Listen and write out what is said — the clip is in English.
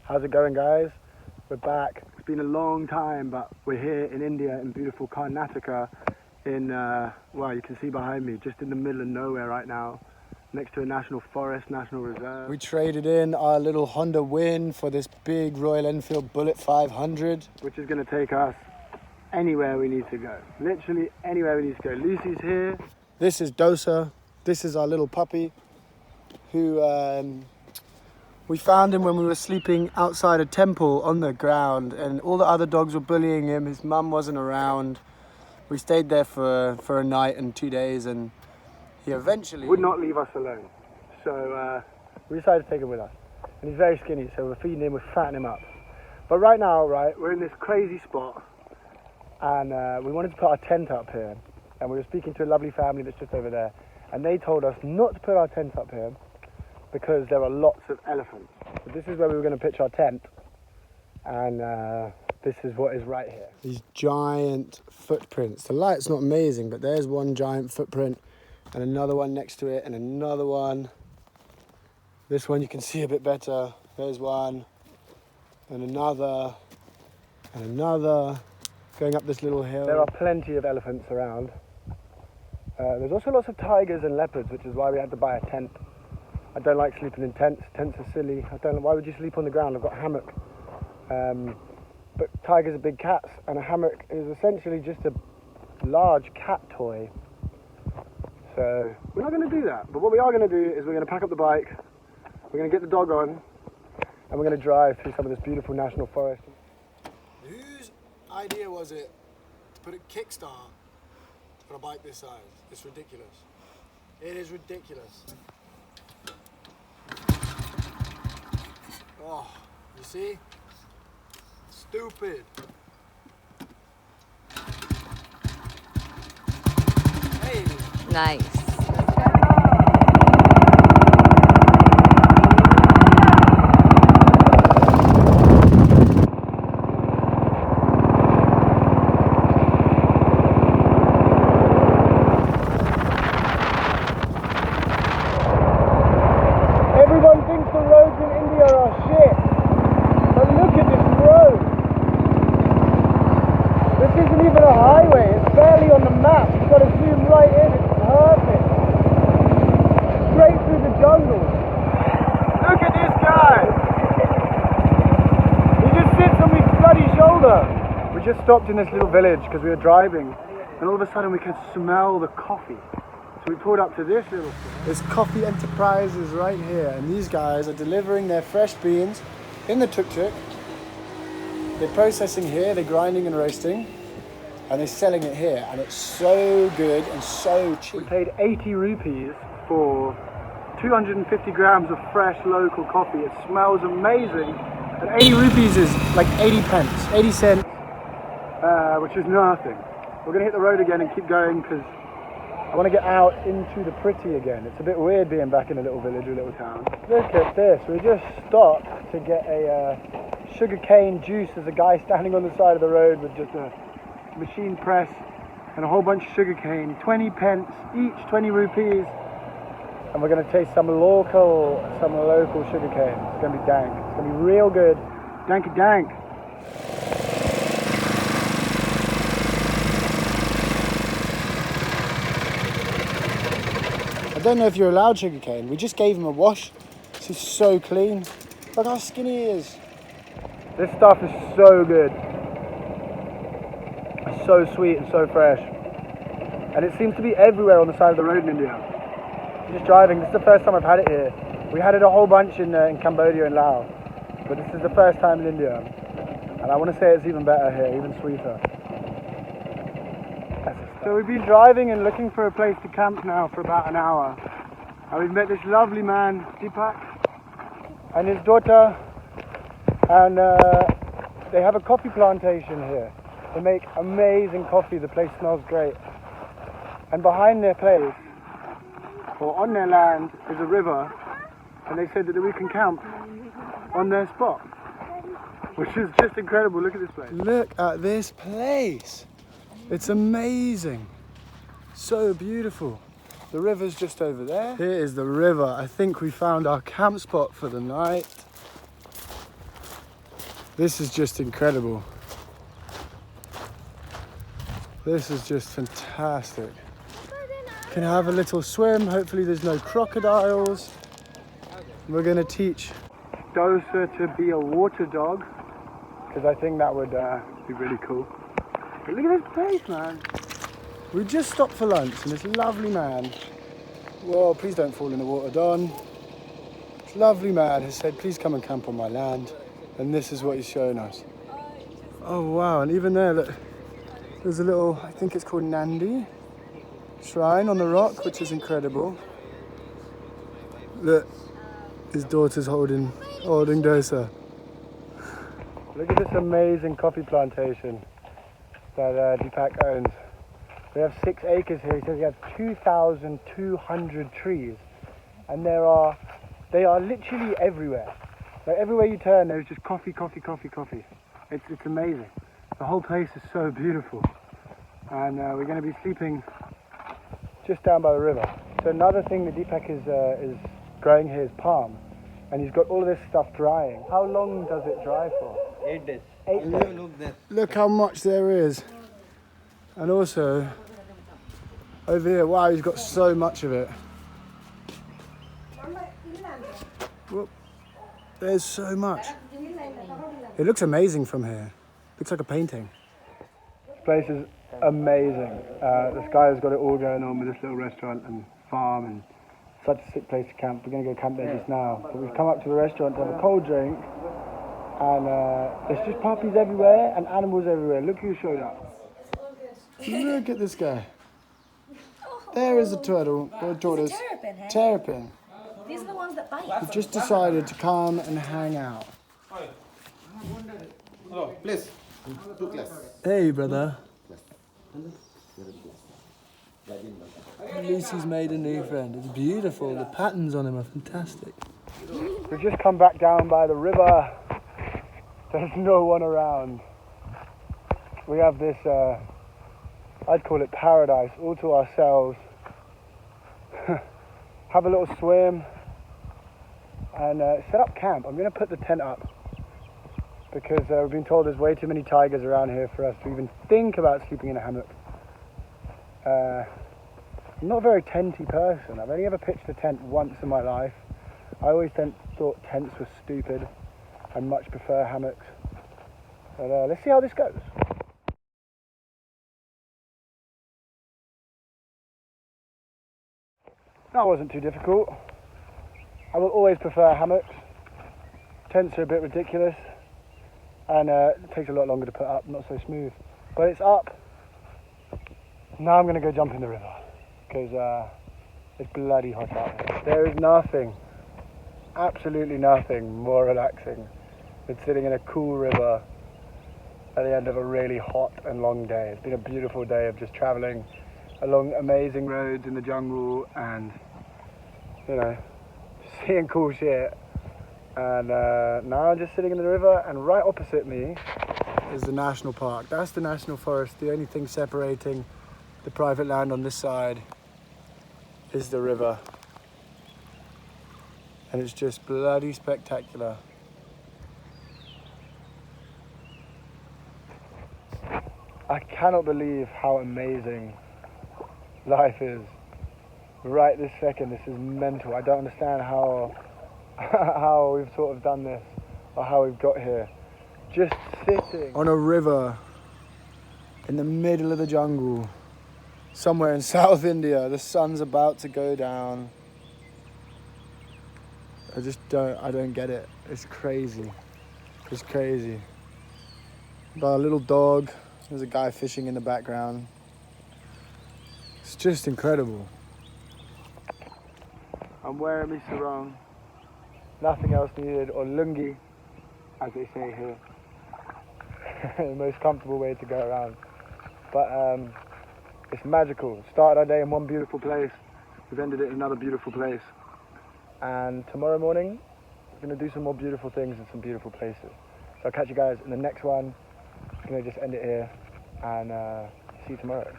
How's it going, guys? We're back. It's been a long time, but we're here in India in beautiful Karnataka in, well, you can see behind me, just in the middle of nowhere right now, next to a national forest, national reserve. We traded in our little Honda Win for this big Royal Enfield Bullet 500, which is going to take us anywhere we need to go. Literally anywhere we need to go. Lucy's here. This is Dosa. This is our little puppy who we found him when we were sleeping outside a temple on the ground, and all the other dogs were bullying him. His mum wasn't around. We stayed there for a night and 2 days, and he eventually would not leave us alone. So we decided to take him with us. And he's very skinny, so we're feeding him, we're fattening him up. But right now, right, we're in this crazy spot, and we wanted to put our tent up here. And we were speaking to a lovely family that's just over there, and they told us not to put our tent up here because there are lots of elephants. So this is where we were going to pitch our tent, and this is what is right here. These giant footprints. The light's not amazing, but there's one giant footprint and another one next to it and another one. This one you can see a bit better. There's one and another and another going up this little hill. There are plenty of elephants around. There's also lots of tigers and leopards, which is why we had to buy a tent. I don't like sleeping in tents. Tents are silly. I don't know, why would you sleep on the ground? I've got a hammock. But tigers are big cats, and a hammock is essentially just a large cat toy. So we're not going to do that. But what we are going to do is we're going to pack up the bike, we're going to get the dog on, and we're going to drive through some of this beautiful national forest. Whose idea was it to put a kickstart on a bike this size? It's ridiculous. It is ridiculous. Oh, you see? Stupid. Hey. Nice. Everyone thinks the roads in India are shit, but look at this road. This isn't even a highway, it's barely on the map. You've got to zoom right in, it's perfect. Straight through the jungle. Look at this guy. He just sits on my bloody shoulder. We just stopped in this little village because we were driving, and all of a sudden we could smell the coffee. So we pulled up to this little thing. There's Coffee Enterprises right here, and these guys are delivering their fresh beans in the tuk-tuk. They're processing here, they're grinding and roasting, and they're selling it here, and it's so good and so cheap. We paid 80 rupees for 250 grams of fresh local coffee. It smells amazing, and 80 rupees is like 80 pence, 80 cents, which is nothing. We're gonna hit the road again and keep going because I want to get out into the pretty again. It's a bit weird being back in a little village or a little town. Look at this. We just stopped to get a sugarcane juice. There's a guy standing on the side of the road with just a machine press and a whole bunch of sugarcane. 20 pence each, 20 rupees. And we're going to taste some local sugarcane. It's going to be dank. It's going to be real good. Danky dank. I don't know if you're allowed sugarcane. We just gave him a wash. This is so clean. Look how skinny he is. This stuff is so good. It's so sweet and so fresh. And it seems to be everywhere on the side of the road in India. I'm just driving. This is the first time I've had it here. We had it a whole bunch in Cambodia and Laos. But this is the first time in India. And I want to say it's even better here, even sweeter. So we've been driving and looking for a place to camp now for about an hour. And we've met this lovely man, Deepak, and his daughter, and they have a coffee plantation here. They make amazing coffee, the place smells great. And behind their place, or on their land, is a river, and they said that we can camp on their spot, which is just incredible. Look at this place. Look at this place. It's amazing. So beautiful. The river's just over there. Here is the river. I think we found our camp spot for the night. This is just incredible. This is just fantastic. Can have a little swim. Hopefully there's no crocodiles. We're gonna teach Dosa to be a water dog, because I think that would be really cool. But look at this place, man. We just stopped for lunch and this lovely man, whoa, please don't fall in the water, Don. This lovely man has said, please come and camp on my land. And this is what he's showing us. Oh wow, and even there, look, there's a little, I think it's called Nandi shrine on the rock, which is incredible. Look, his daughter's holding Dosa. Look at this amazing coffee plantation that Deepak owns. We have 6 acres here. He says he has 2,200 trees, and they are literally everywhere. Like everywhere you turn, there's just coffee, coffee, coffee, coffee. It's amazing. The whole place is so beautiful, and we're going to be sleeping just down by the river. So another thing that Deepak is growing here is palm, and he's got all of this stuff drying. How long does it dry for? 8 days. 8 days. Look there. Look how much there is. And also, over here, wow, he's got so much of it. Whoop. There's so much. It looks amazing from here. Looks like a painting. This place is amazing. This guy has got it all going on with this little restaurant and farm, and such a sick place to camp. We're going to go camp there just now. But we've come up to the restaurant to have a cold drink, and there's just puppies everywhere and animals everywhere. Look who showed up. Look at this guy. There is a turtle, or a tortoise. Terrapin, hey? Terrapin. These are the ones that bite. He just decided to come and hang out. Hello, please. 2 class. Hey, brother. Lucy's made a new friend. It's beautiful. The patterns on him are fantastic. We've just come back down by the river. There's no one around. We have this, I'd call it paradise, all to ourselves. Have a little swim and set up camp. I'm going to put the tent up because we've been told there's way too many tigers around here for us to even think about sleeping in a hammock. I'm not a very tenty person. I've only ever pitched a tent once in my life. I always thought tents were stupid. I much prefer hammocks. But let's see how this goes. That wasn't too difficult. I will always prefer hammocks. Tents are a bit ridiculous, and it takes a lot longer to put up, not so smooth. But it's up. Now I'm going to go jump in the river, because it's bloody hot out there. There is nothing, absolutely nothing more relaxing than sitting in a cool river at the end of a really hot and long day. It's been a beautiful day of just traveling along amazing roads in the jungle and, you know, seeing cool shit. And now I'm just sitting in the river, and right opposite me is the national park. That's the national forest. The only thing separating the private land on this side is the river. And it's just bloody spectacular. I cannot believe how amazing life is right this second. This is mental. I don't understand how we've sort of done this, or how we've got here. Just sitting on a river in the middle of the jungle, somewhere in South India. The sun's about to go down. I don't get it. It's crazy. It's crazy. Got a little dog. There's a guy fishing in the background. It's just incredible. I'm wearing my sarong. Nothing else needed, or lungi, as they say here. The most comfortable way to go around. But it's magical. Started our day in one beautiful place. We've ended it in another beautiful place. And tomorrow morning, we're going to do some more beautiful things in some beautiful places. So I'll catch you guys in the next one. I'm going to just end it here and see you tomorrow.